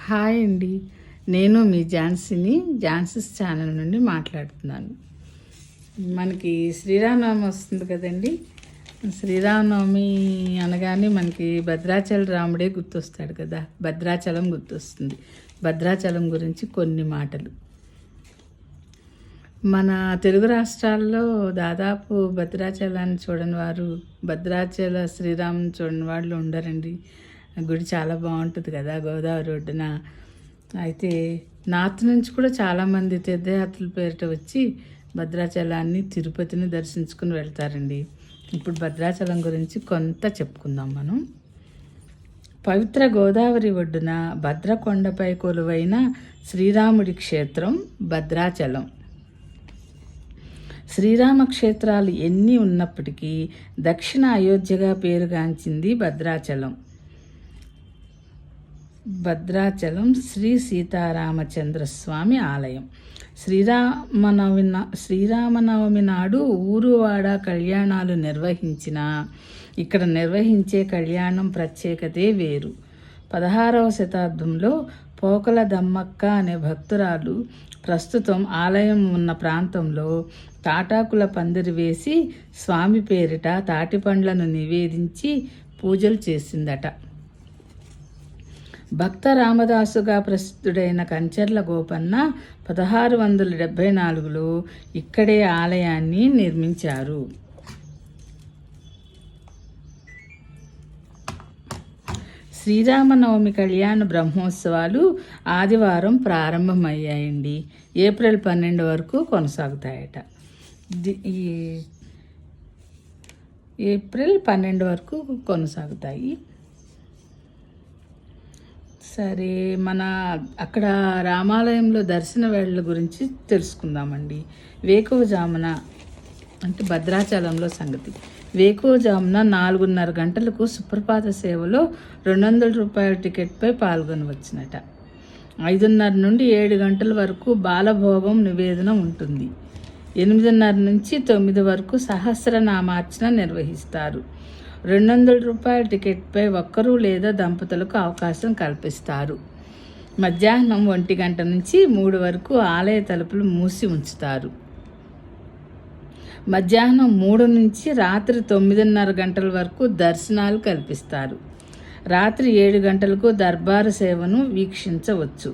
Hi అండి. నేను మీ Jhansi's channel నుండి మాట్లాడుతున్నాను. మనకి శ్రీరామనవమి వస్తుంది కదండి. శ్రీరామనవమి అనగానే మనకి భద్రాచల రాముడే గుర్తొస్తాడు కదా, భద్రాచలం గుర్తొస్తుంది. భద్రాచలం గురించి కొన్ని మాటలు. మన తెలుగు రాష్ట్రాల్లో దాదాపు భద్రాచలాన్ని చూడని వారు, భద్రాచల శ్రీరాముని చూడని వాళ్ళు ఉండరండి. గుడి చాలా బాగుంటుంది కదా, గోదావరి ఒడ్డున. అయితే నార్త్ నుంచి కూడా చాలామంది తీర్థయాత్రల పేరిట వచ్చి భద్రాచలాన్ని, తిరుపతిని దర్శించుకుని వెళ్తారండి. ఇప్పుడు భద్రాచలం గురించి కొంత చెప్పుకుందాం మనం. పవిత్ర గోదావరి ఒడ్డున భద్రకొండపై కొలువైన శ్రీరాముడి క్షేత్రం భద్రాచలం. శ్రీరామ క్షేత్రాలు ఎన్ని ఉన్నప్పటికీ దక్షిణ అయోధ్యగా పేరుగాంచింది భద్రాచలం. భద్రాచలం శ్రీ సీతారామచంద్రస్వామి ఆలయం. శ్రీరామనవమి నాడు ఊరువాడ కళ్యాణాలు ఇక్కడ నిర్వహించే కళ్యాణం ప్రత్యేకతే వేరు. 16వ శతాబ్దంలో పోకల దమ్మక్క అనే భక్తురాలు ప్రస్తుతం ఆలయం ఉన్న ప్రాంతంలో తాటాకుల పందిరి వేసి స్వామి పేరిట తాటిపండ్లను నివేదించి పూజలు చేసిందట. భక్త రామదాసుగా ప్రసిద్ధుడైన కంచర్ల గోపన్న 1674లో ఇక్కడే ఆలయాన్ని నిర్మించారు. శ్రీరామనవమి కళ్యాణ బ్రహ్మోత్సవాలు ఆదివారం ప్రారంభమయ్యాయండి. ఏప్రిల్ 12 వరకు కొనసాగుతాయట. ఏప్రిల్ 12 వరకు కొనసాగుతాయి. సరే, మన అక్కడ రామాలయంలో దర్శన వేళల గురించి తెలుసుకుందామండి. వేకువజామున అంటే భద్రాచలంలో సంగతి. వేకువజామున 4:30 గంటలకు సుప్రభాత సేవలో 200 రూపాయల టికెట్పై పాల్గొనవచ్చునట. 5:30 నుండి 7 గంటల వరకు బాలభోగం నివేదన ఉంటుంది. 8:30 నుంచి 9 వరకు సహస్రనామార్చన నిర్వహిస్తారు. 200 రూపాయల టికెట్పై ఒక్కరు లేదా దంపతులకు అవకాశం కల్పిస్తారు. మధ్యాహ్నం 1 గంట నుంచి 3 వరకు ఆలయ తలుపులు మూసి ఉంచుతారు. మధ్యాహ్నం 3 నుంచి రాత్రి 9:30 గంటల వరకు దర్శనాలు కల్పిస్తారు. రాత్రి 7 గంటలకు దర్బారు సేవను వీక్షించవచ్చు.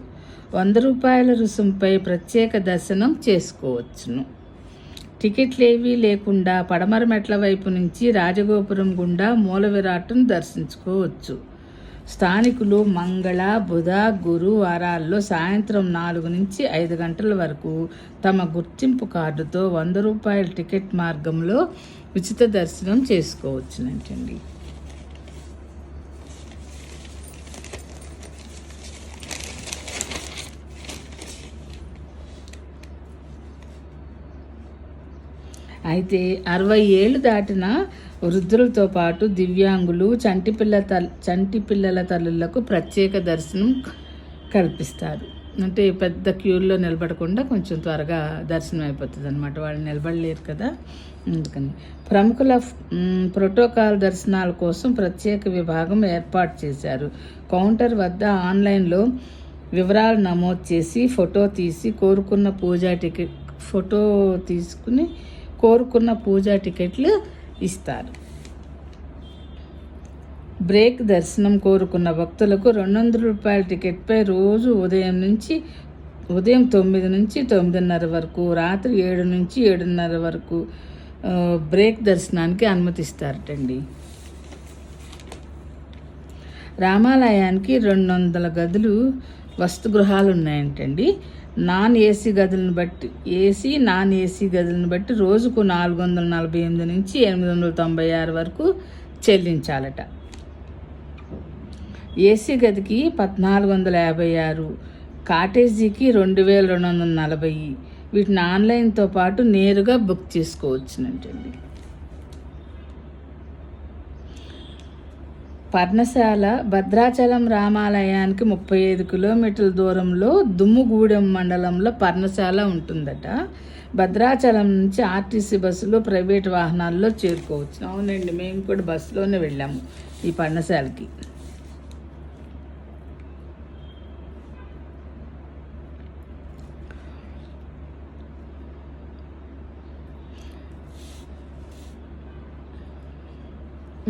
100 రూపాయల రుసుంపై ప్రత్యేక దర్శనం చేసుకోవచ్చును. టికెట్లేవీ లేకుండా పడమర మెట్ల వైపు నుంచి రాజగోపురం గుండా మూల విరాట్ను దర్శించుకోవచ్చు. స్థానికులు మంగళ, బుధ, గురు వారాల్లో సాయంత్రం 4 నుంచి 5 గంటల వరకు తమ గుర్తింపు కార్డుతో 100 రూపాయల టికెట్ మార్గంలో ఉచిత దర్శనం చేసుకోవచ్చునంటండి. అయితే 60 ఏళ్ళు దాటిన వృద్ధులతో పాటు దివ్యాంగులు, చంటి పిల్లల తల్లులకు ప్రత్యేక దర్శనం కల్పిస్తారు. అంటే పెద్ద క్యూల్లో నిలబడకుండా కొంచెం త్వరగా దర్శనం అయిపోతుంది అనమాట. వాళ్ళు నిలబడలేరు కదా, అందుకని. ప్రముఖుల ప్రోటోకాల్ దర్శనాల కోసం ప్రత్యేక విభాగం ఏర్పాటు చేశారు. కౌంటర్ వద్ద ఆన్లైన్లో వివరాలు నమోదు చేసి కోరుకున్న పూజా టికెట్లు ఇస్తారు. బ్రేక్ దర్శనం కోరుకున్న భక్తులకు 200 రూపాయల టికెట్పై రోజు ఉదయం 9 నుంచి 9:30 వరకు, రాత్రి 7 నుంచి 7:30 వరకు బ్రేక్ దర్శనానికి అనుమతిస్తారటండి. రామాలయానికి 200 గదులు వసతిగృహాలు ఉన్నాయంటండి. ఏసీ నాన్ ఏసీ గదులను బట్టి రోజుకు 448 నుంచి 896 వరకు చెల్లించాలట. ఏసీ గదికి 1456, కాటేజీకి 2240. వీటిని ఆన్లైన్తో పాటు నేరుగా బుక్ చేసుకోవచ్చునంటండి. పర్ణశాల భద్రాచలం రామాలయానికి 35 కిలోమీటర్ల దూరంలో దుమ్ముగూడెం మండలంలో పర్ణశాల ఉంటుందట. భద్రాచలం నుంచి ఆర్టీసీ బస్సులో, ప్రైవేట్ వాహనాల్లో చేరుకోవచ్చు. అవునండి, మేము కూడా బస్సులోనే వెళ్ళాము ఈ పర్ణశాలకి.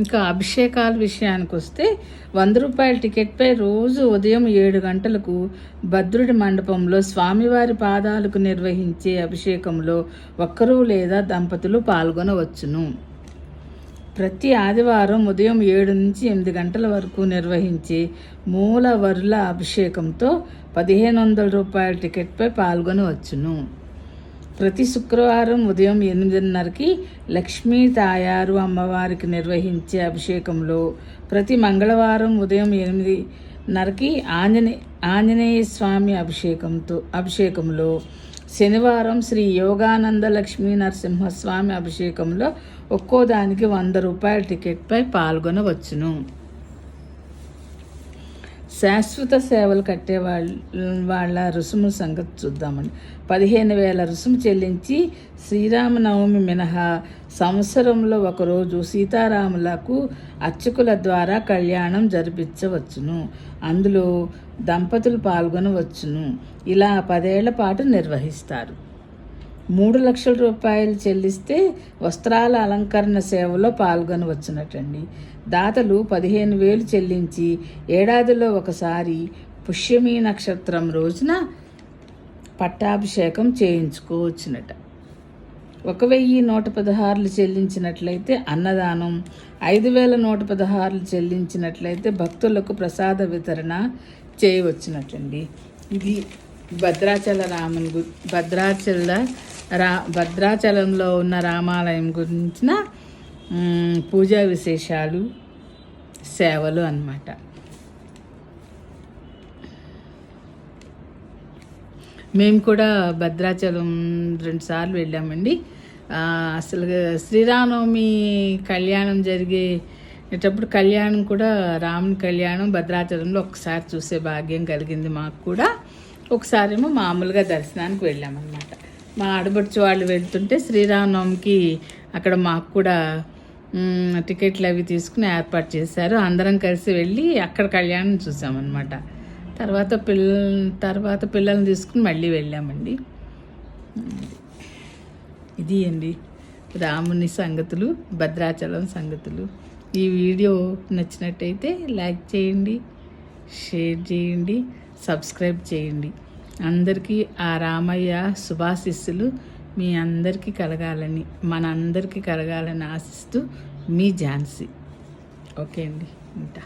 ఇంకా అభిషేకాల విషయానికి వస్తే 100 రూపాయల టికెట్పై రోజు ఉదయం 7 గంటలకు భద్రుడి మండపంలో స్వామివారి పాదాలకు నిర్వహించే అభిషేకంలో ఒక్కరు లేదా దంపతులు పాల్గొనవచ్చును. ప్రతి ఆదివారం ఉదయం 7 నుంచి 8 గంటల వరకు నిర్వహించే మూలవరుల అభిషేకంతో 1500 రూపాయల టికెట్పై పాల్గొనవచ్చును. ప్రతి శుక్రవారం ఉదయం 8:30కి లక్ష్మీ తాయారు అమ్మవారికి నిర్వహించే అభిషేకంలో, ప్రతి మంగళవారం ఉదయం 8:30కి ఆంజనేయ స్వామి అభిషేకంలో, శనివారం శ్రీ యోగానంద లక్ష్మీ నరసింహస్వామి అభిషేకంలో ఒక్కో దానికి 100 రూపాయల టికెట్పై పాల్గొనవచ్చును. శాశ్వత సేవలు కట్టే వాళ్ళ రుసుము సంగతి చూద్దామండి. 15,000 రుసుము చెల్లించి శ్రీరామనవమి మినహా సంవత్సరంలో ఒకరోజు సీతారాములకు అర్చకుల ద్వారా కళ్యాణం జరిపించవచ్చును. అందులో దంపతులు పాల్గొనవచ్చును. ఇలా 10 ఏళ్ల పాటు నిర్వహిస్తారు. 3 లక్షల రూపాయలు చెల్లిస్తే వస్త్రాల అలంకరణ సేవలో పాల్గొనవచ్చునటండి. దాతలు 15,000 చెల్లించి ఏడాదిలో ఒకసారి పుష్యమి నక్షత్రం రోజున పట్టాభిషేకం చేయించుకోవచ్చునట. 1,116 చెల్లించినట్లయితే అన్నదానం, 5,116 చెల్లించినట్లయితే భక్తులకు ప్రసాద వితరణ చేయవచ్చునటండి. ఇది భద్రాచలంలో ఉన్న రామాలయం గురించిన పూజా విశేషాలు, సేవలు అన్నమాట. మేము కూడా భద్రాచలం 2 సార్లు వెళ్ళామండి. అసలు శ్రీరామనవమి కళ్యాణం జరిగేటప్పుడు కళ్యాణం కూడా, రాముని కళ్యాణం భద్రాచలంలో ఒకసారి చూసే భాగ్యం కలిగింది మాకు కూడా. ఒకసారేమో మామూలుగా దర్శనానికి వెళ్ళామన్నమాట. మా ఆడబడుచు వాళ్ళు వెళ్తుంటే శ్రీరామనవమికి అక్కడ మాకు కూడా టికెట్లు అవి తీసుకుని ఏర్పాటు చేశారు. అందరం కలిసి వెళ్ళి అక్కడ కళ్యాణం చూసామన్నమాట. తర్వాత పిల్లల్ని తీసుకుని మళ్ళీ వెళ్ళామండి. ఇది అండి రాముని సంగతులు, భద్రాచలం సంగతులు. ఈ వీడియో నచ్చినట్టయితే లైక్ చేయండి, షేర్ చేయండి, సబ్స్క్రైబ్ చేయండి. అందరికీ ఆ రామయ్య శుభాశిస్సులు మీ అందరికీ కలగాలని, మనందరికీ కలగాలని ఆశిస్తూ మీ ఝాన్సీ. ఓకే అండి, ఉంటా.